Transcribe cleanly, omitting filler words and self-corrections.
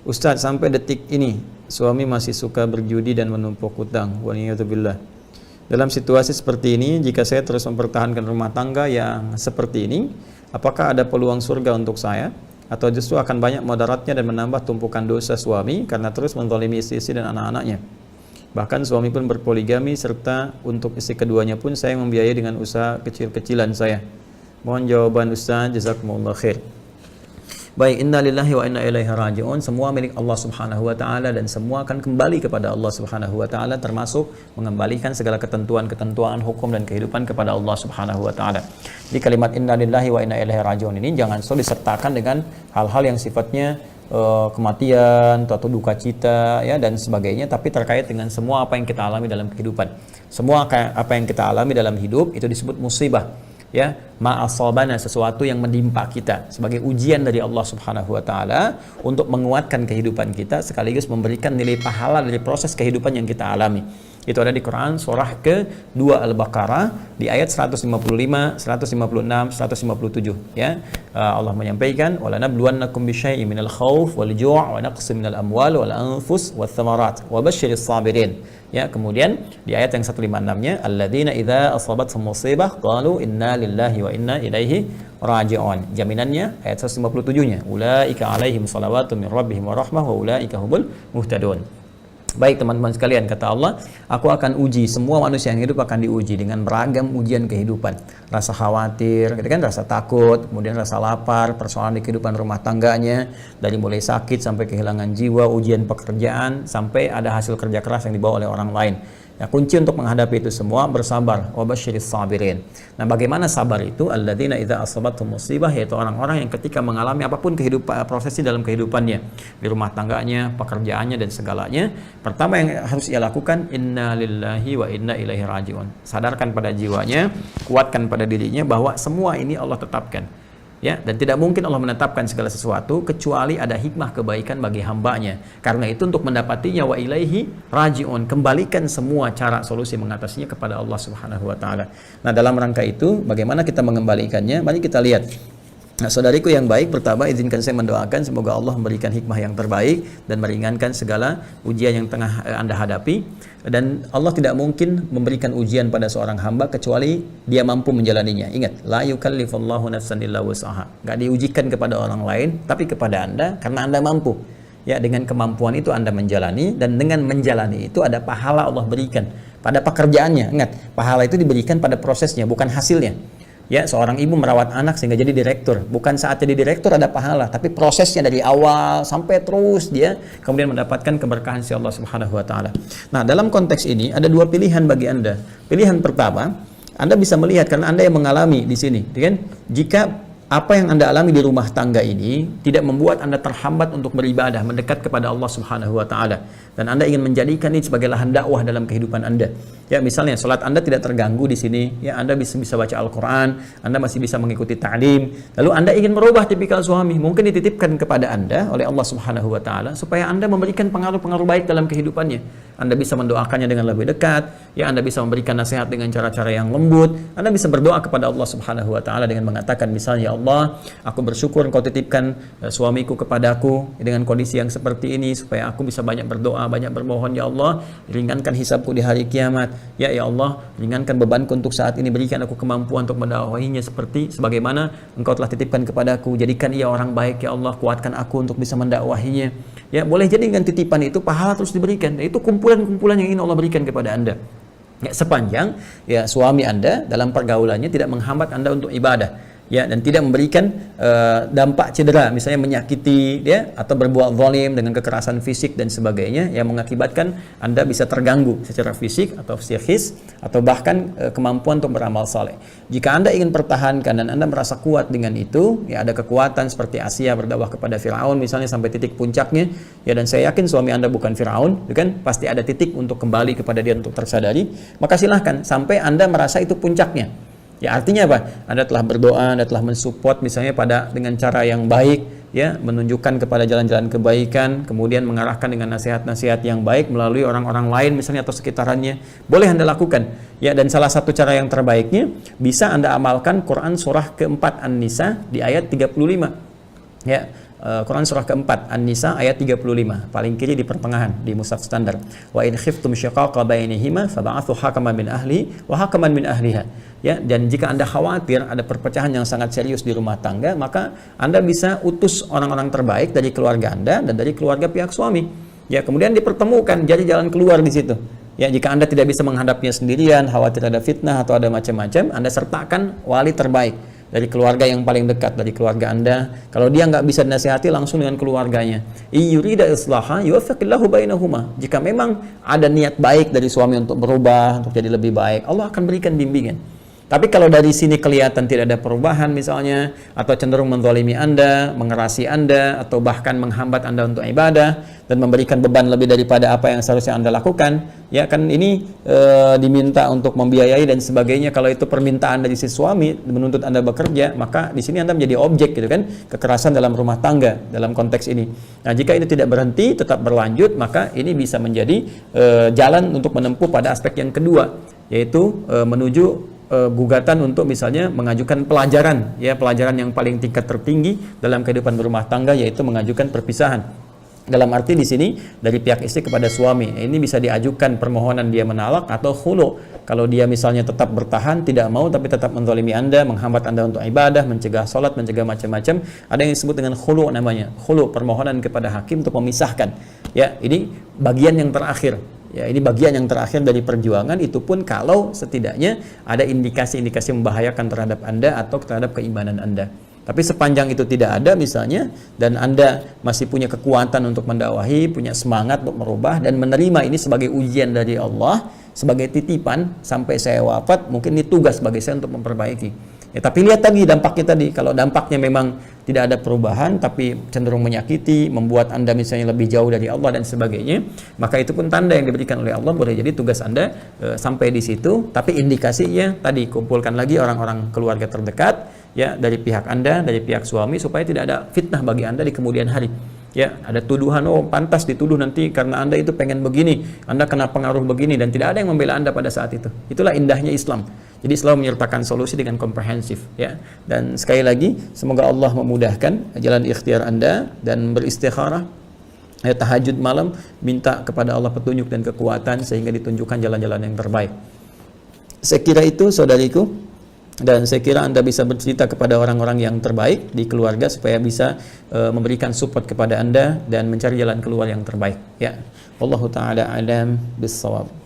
Ustadz, sampai detik ini suami masih suka berjudi dan menumpuk hutang. Waliyadzubillah. Dalam situasi seperti ini, jika saya terus mempertahankan rumah tangga yang seperti ini, apakah ada peluang surga untuk saya? Atau justru akan banyak mudaratnya dan menambah tumpukan dosa suami karena terus menzalimi istri dan anak-anaknya? Bahkan suami pun berpoligami, serta untuk istri keduanya pun saya membiayai dengan usaha kecil-kecilan saya. Mohon jawaban Ustaz, jazakumullah khair. Baik, inna lillahi wa inna ilaihi raji'un. Semua milik Allah Subhanahu wa taala dan semua akan kembali kepada Allah Subhanahu wa taala, termasuk mengembalikan segala ketentuan-ketentuan hukum dan kehidupan kepada Allah Subhanahu wa taala. Di kalimat inna lillahi wa inna ilaihi raji'un ini jangan selalu disertakan dengan hal-hal yang sifatnya kematian atau duka cita ya dan sebagainya, tapi terkait dengan semua apa yang kita alami dalam kehidupan. Semua apa yang kita alami dalam hidup itu disebut musibah. Ya, ma'asabana, sesuatu yang menimpa kita sebagai ujian dari Allah Subhanahu wa taala untuk menguatkan kehidupan kita sekaligus memberikan nilai pahala dari proses kehidupan yang kita alami. Itu ada di Quran surah ke-2 Al-Baqarah di ayat 155, 156, 157 ya. Allah menyampaikan wala nabluwannakum bisyai'in minal khauf wal ju' wa naqsin minal amwal wal anfus wath thamarat wa basyiris sabirin. Ya, kemudian di ayat yang 156-nya alladzina idza asabathum musibah qalu inna lillahi wa inna ilaihi raji'un. Jaminannya ayat 157-nya ulaika alaihim salawatun min rabbihim wa rahmah wa ulaika humul muhtadun. Baik teman-teman sekalian, kata Allah, aku akan uji, semua manusia yang hidup akan diuji dengan beragam ujian kehidupan. Rasa khawatir, gitu kan, rasa takut, kemudian rasa lapar, persoalan di kehidupan rumah tangganya, dari mulai sakit sampai kehilangan jiwa, ujian pekerjaan, sampai ada hasil kerja keras yang dibawa oleh orang lain. Ya, kunci untuk menghadapi itu semua bersabar. Wa basyiris sabirin. Nah, bagaimana sabar itu? Alladzina idza asabathum musibah, yaitu orang-orang yang ketika mengalami apapun kehidupan, prosesnya dalam kehidupannya, di rumah tangganya, pekerjaannya dan segalanya, pertama yang harus ia lakukan inna lillahi wa inna ilaihi raji'un. Sadarkan pada jiwanya, kuatkan pada dirinya bahwa semua ini Allah tetapkan. Ya, dan tidak mungkin Allah menetapkan segala sesuatu kecuali ada hikmah kebaikan bagi hambanya. Karena itu untuk mendapatinya wa ilaihi raji'un, kembalikan semua cara solusi mengatasinya kepada Allah Subhanahu wa taala. Nah, dalam rangka itu bagaimana kita mengembalikannya? Mari kita lihat. Nah, saudariku yang baik, pertama izinkan saya mendoakan semoga Allah memberikan hikmah yang terbaik dan meringankan segala ujian yang tengah Anda hadapi. Dan Allah tidak mungkin memberikan ujian pada seorang hamba kecuali dia mampu menjalaninya. Ingat, la yukallifullahu nafsan illa wus'aha. Enggak diujikan kepada orang lain, tapi kepada Anda karena Anda mampu. Ya, dengan kemampuan itu Anda menjalani, dan dengan menjalani itu ada pahala Allah berikan pada pekerjaannya. Ingat, pahala itu diberikan pada prosesnya, bukan hasilnya. Ya, seorang ibu merawat anak sehingga jadi direktur, bukan saat jadi direktur ada pahala, tapi prosesnya dari awal sampai terus dia kemudian mendapatkan keberkahan si Allah Subhanahu wa taala. Nah, dalam konteks ini ada dua pilihan bagi Anda. Pilihan pertama, Anda bisa melihat karena Anda yang mengalami di sini, kan? Jika apa yang Anda alami di rumah tangga ini tidak membuat Anda terhambat untuk beribadah, mendekat kepada Allah Subhanahu wa taala, dan Anda ingin menjadikan ini sebagai lahan dakwah dalam kehidupan Anda. Ya, misalnya salat Anda tidak terganggu di sini, ya Anda bisa baca Al-Qur'an, Anda masih bisa mengikuti ta'lim. Lalu Anda ingin merubah tipikal suami, mungkin dititipkan kepada Anda oleh Allah Subhanahu wa taala supaya Anda memberikan pengaruh-pengaruh baik dalam kehidupannya. Anda bisa mendoakannya dengan lebih dekat, ya Anda bisa memberikan nasihat dengan cara-cara yang lembut. Anda bisa berdoa kepada Allah Subhanahu wa taala dengan mengatakan misalnya, ya Allah, aku bersyukur Engkau titipkan suamiku kepadaku dengan kondisi yang seperti ini supaya aku bisa banyak berdoa, banyak bermohon, ya Allah, ringankan hisabku di hari kiamat. Ya Allah, ringankan bebanku untuk saat ini, berikan aku kemampuan untuk mendakwahinya seperti sebagaimana Engkau telah titipkan kepadaku. Jadikan ia orang baik, ya Allah, kuatkan aku untuk bisa mendakwahinya. Ya, boleh jadi dengan titipan itu pahala terus diberikan. Itu kumpulan-kumpulan yang ingin Allah berikan kepada Anda. Ya, sepanjang ya suami Anda dalam pergaulannya tidak menghambat Anda untuk ibadah. Ya, dan tidak memberikan dampak cedera, misalnya menyakiti ya atau berbuat zalim dengan kekerasan fisik dan sebagainya yang mengakibatkan Anda bisa terganggu secara fisik atau psikis atau bahkan kemampuan untuk beramal saleh. Jika Anda ingin pertahankan dan Anda merasa kuat dengan itu, ya ada kekuatan seperti Asia berdakwah kepada Firaun misalnya sampai titik puncaknya, ya dan saya yakin suami Anda bukan Firaun, kan? Pasti ada titik untuk kembali kepada dia untuk tersadari, maka silahkan sampai Anda merasa itu puncaknya. Ya, artinya apa? Anda telah berdoa, Anda telah mensupport misalnya dengan cara yang baik, ya, menunjukkan kepada jalan-jalan kebaikan, kemudian mengarahkan dengan nasihat-nasihat yang baik melalui orang-orang lain misalnya atau sekitarannya. Boleh Anda lakukan. Ya, dan salah satu cara yang terbaiknya bisa Anda amalkan Quran surah keempat An-Nisa di ayat 35. Ya, Quran surah keempat An-Nisa ayat 35, paling kiri di pertengahan di mushaf standar. Wa in khiftum shiqaqa bainihima fab'athu hakaman min ahli wa hakaman min ahliha. Ya, dan jika Anda khawatir ada perpecahan yang sangat serius di rumah tangga, maka Anda bisa utus orang-orang terbaik dari keluarga Anda dan dari keluarga pihak suami. Ya, kemudian dipertemukan, jadi jalan keluar di situ. Ya, jika Anda tidak bisa menghadapnya sendirian, khawatir ada fitnah atau ada macam-macam, Anda sertakan wali terbaik dari keluarga yang paling dekat, dari keluarga Anda. Kalau dia nggak bisa dinasihati, langsung dengan keluarganya. Yurida islaha yuwaffiqillahu bainahuma. Jika memang ada niat baik dari suami untuk berubah, untuk jadi lebih baik, Allah akan berikan bimbingan. Tapi kalau dari sini kelihatan tidak ada perubahan misalnya, atau cenderung menzalimi Anda, mengerasi Anda, atau bahkan menghambat Anda untuk ibadah, dan memberikan beban lebih daripada apa yang seharusnya Anda lakukan, ya kan ini diminta untuk membiayai dan sebagainya. Kalau itu permintaan dari si suami menuntut Anda bekerja, maka di sini Anda menjadi objek gitu kan, kekerasan dalam rumah tangga dalam konteks ini. Nah, jika itu tidak berhenti, tetap berlanjut, maka ini bisa menjadi jalan untuk menempuh pada aspek yang kedua, yaitu menuju gugatan untuk misalnya mengajukan pelajaran, ya pelajaran yang paling tingkat tertinggi dalam kehidupan berumah tangga, yaitu mengajukan perpisahan. Dalam arti di sini dari pihak istri kepada suami, ini bisa diajukan permohonan dia menalak atau khulu. Kalau dia misalnya tetap bertahan, tidak mau tapi tetap menzalimi Anda, menghambat Anda untuk ibadah, mencegah sholat, mencegah macam-macam, ada yang disebut dengan khulu namanya. Khulu, permohonan kepada hakim untuk memisahkan. Ya, ini bagian yang terakhir. Ya, ini bagian yang terakhir dari perjuangan, itu pun kalau setidaknya ada indikasi-indikasi membahayakan terhadap Anda atau terhadap keimanan Anda. Tapi sepanjang itu tidak ada misalnya, dan Anda masih punya kekuatan untuk mendakwahi, punya semangat untuk merubah, dan menerima ini sebagai ujian dari Allah, sebagai titipan, sampai saya wafat, mungkin ini tugas bagi saya untuk memperbaiki. Ya, tapi lihat tadi dampaknya tadi, kalau dampaknya memang tidak ada perubahan, tapi cenderung menyakiti, membuat Anda misalnya lebih jauh dari Allah dan sebagainya, maka itu pun tanda yang diberikan oleh Allah. Boleh jadi tugas Anda sampai di situ, tapi indikasinya tadi kumpulkan lagi orang-orang keluarga terdekat, ya dari pihak Anda, dari pihak suami, supaya tidak ada fitnah bagi Anda di kemudian hari. Ya, ada tuduhan, oh pantas dituduh nanti karena Anda itu pengen begini, Anda kena pengaruh begini, dan tidak ada yang membela Anda pada saat itu. Itulah indahnya Islam. Jadi selalu menyertakan solusi dengan komprehensif, ya. Dan sekali lagi, semoga Allah memudahkan jalan ikhtiar Anda dan beristikharah, ya, tahajud malam, minta kepada Allah petunjuk dan kekuatan sehingga ditunjukkan jalan-jalan yang terbaik. Saya kira itu, saudariku, dan saya kira Anda bisa bercerita kepada orang-orang yang terbaik di keluarga supaya bisa memberikan support kepada Anda dan mencari jalan keluar yang terbaik, ya. Wallahu taala alam bissawab.